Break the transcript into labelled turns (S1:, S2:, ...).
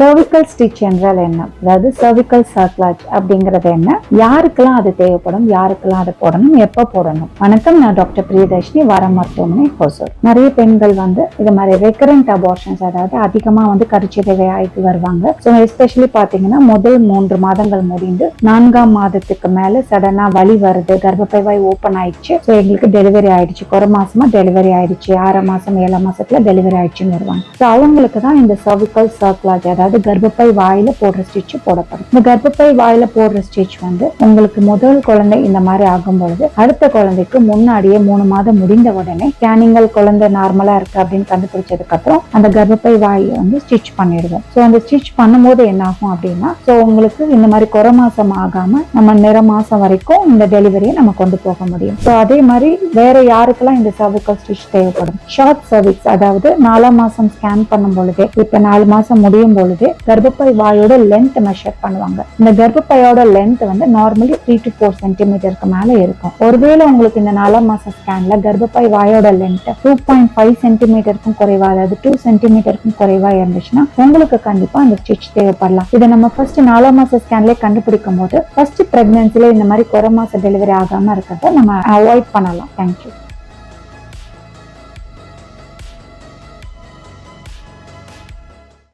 S1: cervical stitch என்றால் என்ன? அதாவது cervical cerclage அப்படிங்கிறது என்ன? யாருக்கெல்லாம் அது தேவைப்படும், யாருக்கெல்லாம் அது போடணும், எப்ப போடணும்? வணக்கம், நான் டாக்டர் பிரியதர்ஷினி, வாரம் மருத்துவமனை, ஹோசூர். நிறைய பெண்கள் இது மாதிரி ரெக்கரண்ட் அபார்ஷன்ஸ், அதாவது அதிகமா கருச்சிதைவை ஆயிட்டு வருவாங்க. ஸோ எஸ்பெஷலி பாத்தீங்கன்னா முதல் 3 மாதங்கள் முடிந்து 4ஆம் மாதத்துக்கு மேல சடனா வலி வருது, கர்ப்பப்பை வாய் ஓப்பன் ஆயிடுச்சு, ஸோ எங்களுக்கு டெலிவரி ஆயிடுச்சு, குறை மாசமா டெலிவரி ஆயிடுச்சு, 6ஆம் மாசம் 7ஆம் மாசத்துல டெலிவரி ஆயிடுச்சுன்னு வருவாங்க. ஸோ அவங்களுக்கு தான் இந்த cervical cerclage, அதாவது கர்ப்பப்பை வாயில போடுற ஸ்டிச் போடப்படும். இந்த கர்ப்பப்பை வாயில போடுற ஸ்டிச் உங்களுக்கு முதல் குழந்தை இந்த மாதிரி ஆகும் பொழுது அடுத்த குழந்தைக்கு முன்னாடியே 3 மாதம் முடிந்த உடனே ஸ்கேனிங்கள் குழந்தை நார்மலா இருக்கு அப்படின்னு கண்டுபிடிச்சதுக்கு அப்புறம் அந்த கர்ப்பப்பை வாயை ஸ்டிச் பண்ணிடுவோம். ஸோ அந்த ஸ்டிச் பண்ணும்போது என்ன ஆகும் அப்படின்னா, ஸோ உங்களுக்கு இந்த மாதிரி குறை மாசம் ஆகாம நம்ம நிற மாசம் வரைக்கும் இந்த டெலிவரியை நம்ம கொண்டு போக முடியும். ஸோ அதே மாதிரி வேற யாருக்கெல்லாம் இந்த cervical stitch தேவைப்படும்? ஷார்ட் cervix, அதாவது 4ஆம் மாசம் ஸ்கேன் பண்ணும் பொழுது, இப்ப 4 மாசம் முடியும் பொழுது கர்ப்பப்பை வாயோட லென்த் மெஷர் பண்ணுவாங்க. இந்த கர்ப்பப்பையோட லென்த் நார்மலி 3 to 4 சென்டிமீட்டருக்கு மேல இருக்கும். ஒருவேளை உங்களுக்கு இந்த 4ஆம் மாச ஸ்கேன்ல கர்ப்பப்பை வாயோட லென்த் 2.5 சென்டிமீட்டருக்கும் குறைவா, அதாவது 2 சென்டிமீட்டருக்கும் குறைவா இருந்துச்சுன்னா உங்களுக்கு கண்டிப்பா அந்த ஸ்டிச் தேவைப்படலாம். இதை நம்ம ஃபர்ஸ்ட் 4ஆம் மாச ஸ்கேன்லேயே கண்டுபிடிக்கும் போது ஃபர்ஸ்ட் பிரெக்னன்சில இந்த மாதிரி குறை மாச டெலிவரி ஆகாம இருக்கிறத நம்ம அவாய்ட் பண்ணலாம். தேங்க்யூ.